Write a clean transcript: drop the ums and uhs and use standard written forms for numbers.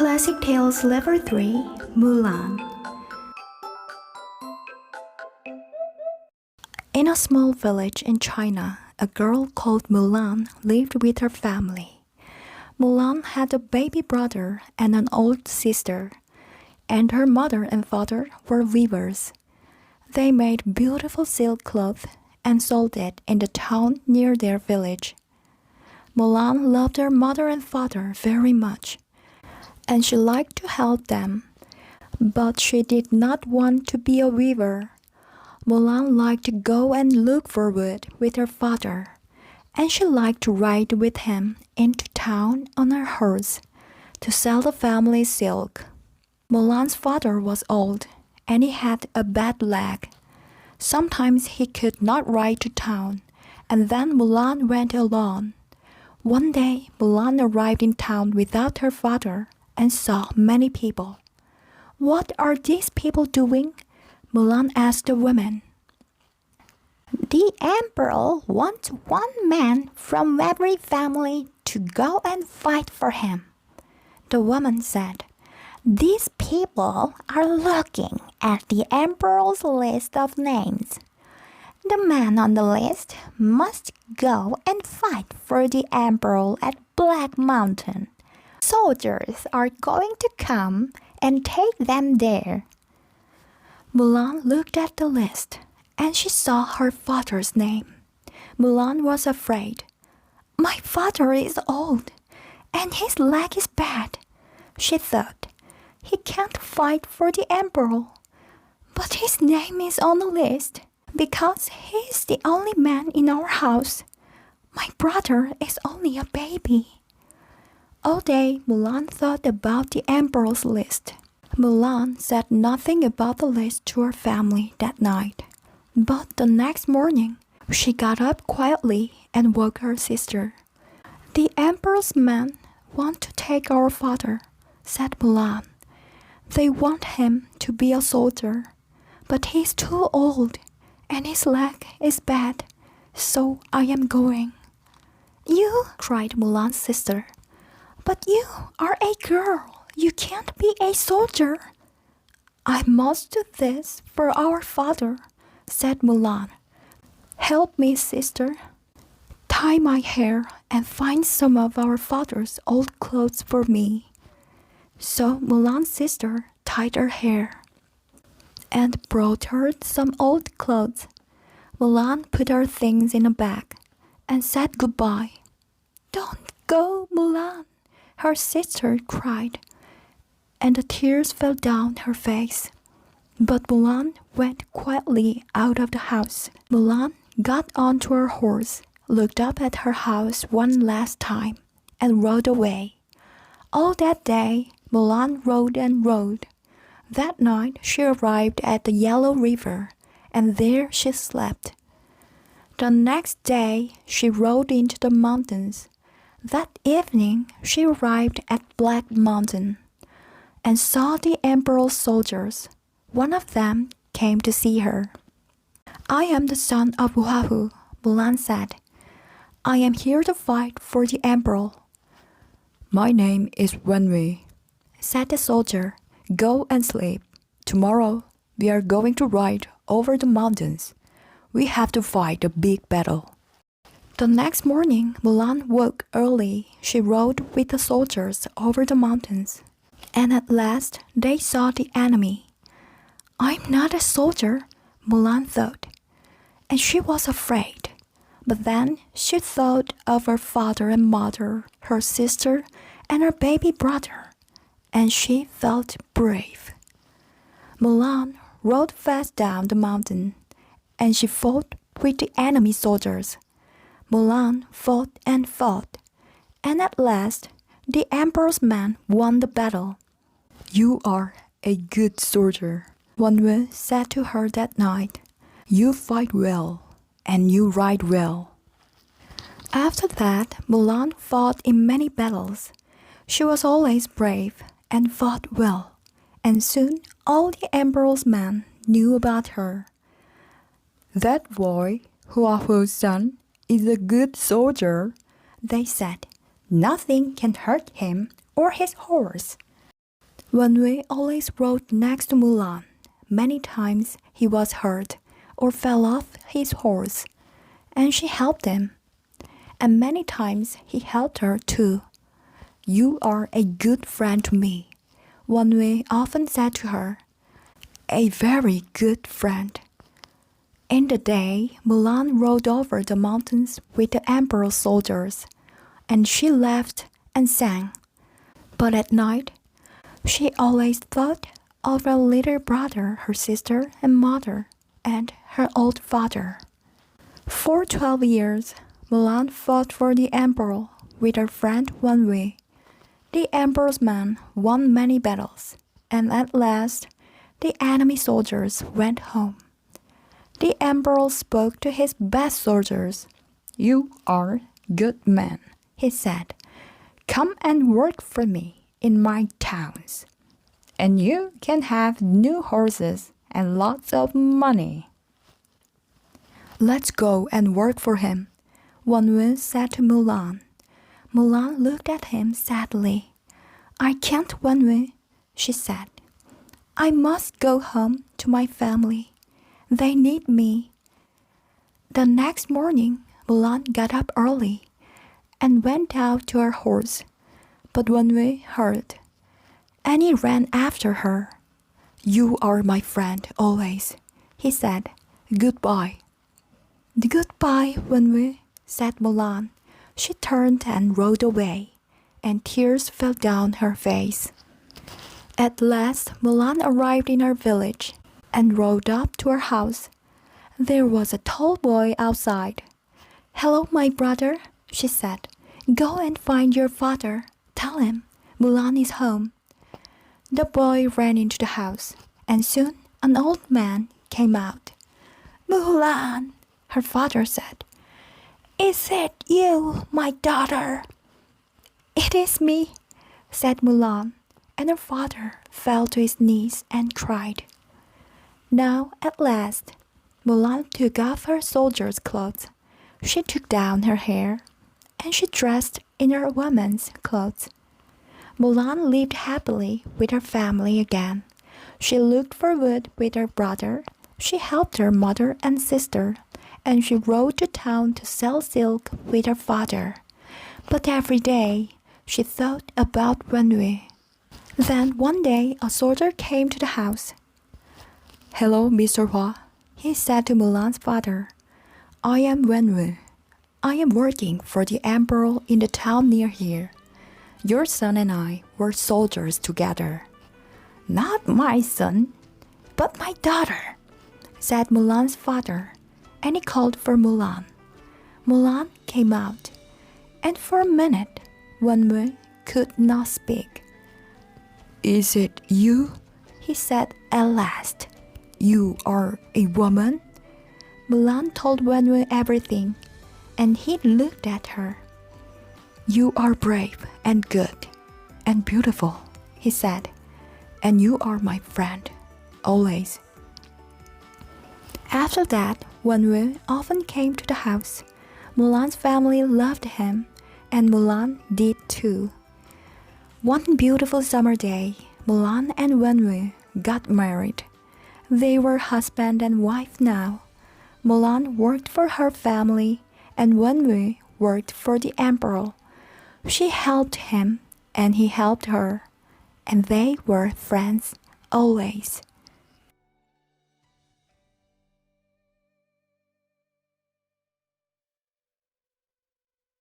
Classic Tales Level 3 Mulan. In a small village in China, a girl called Mulan lived with her family. Mulan had a baby brother and an old sister, and her mother and father were weavers. They made beautiful silk cloth and sold it in the town near their village. Mulan loved her mother and father very much, and she liked to help them, but she did not want to be a weaver. Mulan liked to go and look for wood with her father, and she liked to ride with him into town on her horse to sell the family silk. Mulan's father was old, and he had a bad leg. Sometimes he could not ride to town, and then Mulan went alone. One day, Mulan arrived in town without her father and saw many people. "What are these people doing?" Mulan asked the woman. "The emperor wants one man from every family to go and fight for him," the woman said. "These people are looking at the emperor's list of names. The man on the list must go and fight for the emperor at Black Mountain. Soldiers are going to come and take them there." Mulan looked at the list, and she saw her father's name. Mulan was afraid. "My father is old, and his leg is bad," she thought. "He can't fight for the emperor. But his name is on the list because he is the only man in our house. My brother is only a baby." All day, Mulan thought about the emperor's list. Mulan said nothing about the list to her family that night. But the next morning, she got up quietly and woke her sister. "The emperor's men want to take our father," said Mulan. "They want him to be a soldier, but he's too old and his leg is bad, so I am going." "You?" cried Mulan's sister. "But you are a girl. You can't be a soldier." "I must do this for our father," said Mulan. "Help me, sister. Tie my hair and find some of our father's old clothes for me." So Mulan's sister tied her hair and brought her some old clothes. Mulan put her things in a bag and said goodbye. "Don't go, Mulan," her sister cried, and the tears fell down her face. But Mulan went quietly out of the house. Mulan got onto her horse, looked up at her house one last time, and rode away. All that day, Mulan rode and rode. That night, she arrived at the Yellow River, and there she slept. The next day, she rode into the mountains. That evening, she arrived at Black Mountain and saw the emperor's soldiers. One of them came to see her. "I am the son of Wahu," Mulan said. "I am here to fight for the emperor." "My name is Wenwei," said the soldier. "Go and sleep. Tomorrow, we are going to ride over the mountains. We have to fight a big battle." The next morning, Mulan woke early. She rode with the soldiers over the mountains, and at last they saw the enemy. "I'm not a soldier," Mulan thought, and she was afraid. But then she thought of her father and mother, her sister, and her baby brother, and she felt brave. Mulan rode fast down the mountain, and she fought with the enemy soldiers. Mulan fought, and at last the emperor's men won the battle. "You are a good soldier," Wenwu said to her that night. "You fight well, and you ride well." After that, Mulan fought in many battles. She was always brave and fought well, and soon all the emperor's men knew about her. "That boy, Huahu's son, is a good soldier," they said. "Nothing can hurt him or his horse." Wenwei always rode next to Mulan. Many times he was hurt or fell off his horse, and she helped him. And many times he helped her too. You are a good friend to me, Wenwei often said to her. A very good friend. In the day, Mulan rode over the mountains with the emperor's soldiers, and she laughed and sang. But at night, she always thought of her little brother, her sister and mother, and her old father. For 12 years, Mulan fought for the emperor with her friend Wenwei. The emperor's men won many battles, and at last, the enemy soldiers went home. The emperor spoke to his best soldiers. You are good men, he said. Come and work for me in my towns, and you can have new horses and lots of money. Let's go and work for him, Wenwei said to Mulan. Mulan looked at him sadly. I can't, Wenwei, she said. I must go home to my family. They need me. The next morning, Mulan got up early and went out to her horse. But Wenwei heard, and he ran after her. You are my friend always, he said. Goodbye. Goodbye, Wenwei, said Mulan. She turned and rode away, and tears fell down her face. At last, Mulan arrived in her village and rode up to her house. There was a tall boy outside. Hello, my brother, she said. Go and find your father. Tell him Mulan is home. The boy ran into the house, and soon an old man came out. Mulan, her father said. Is it you, my daughter? It is me, said Mulan, and her father fell to his knees and cried. Now, at last, Mulan took off her soldier's clothes. She took down her hair, and she dressed in her woman's clothes. Mulan lived happily with her family again. She looked for wood with her brother. She helped her mother and sister, and she rode to town to sell silk with her father. But every day, she thought about Wenwei. Then one day, a soldier came to the house. Hello, Mr. Hua, he said to Mulan's father. I am Wenwei. I am working for the emperor in the town near here. Your son and I were soldiers together. Not my son, but my daughter, said Mulan's father, and he called for Mulan. Mulan came out, and for a minute, Wenwei could not speak. Is it you? He said at last. You are a woman? Mulan told Wenwei everything, and he looked at her. You are brave and good and beautiful, he said, and you are my friend, always. After that, Wenwei often came to the house. Mulan's family loved him, and Mulan did too. One beautiful summer day, Mulan and Wenwei got married. They were husband and wife now. Mulan worked for her family, and Wenwei worked for the emperor. She helped him, and he helped her, and they were friends always.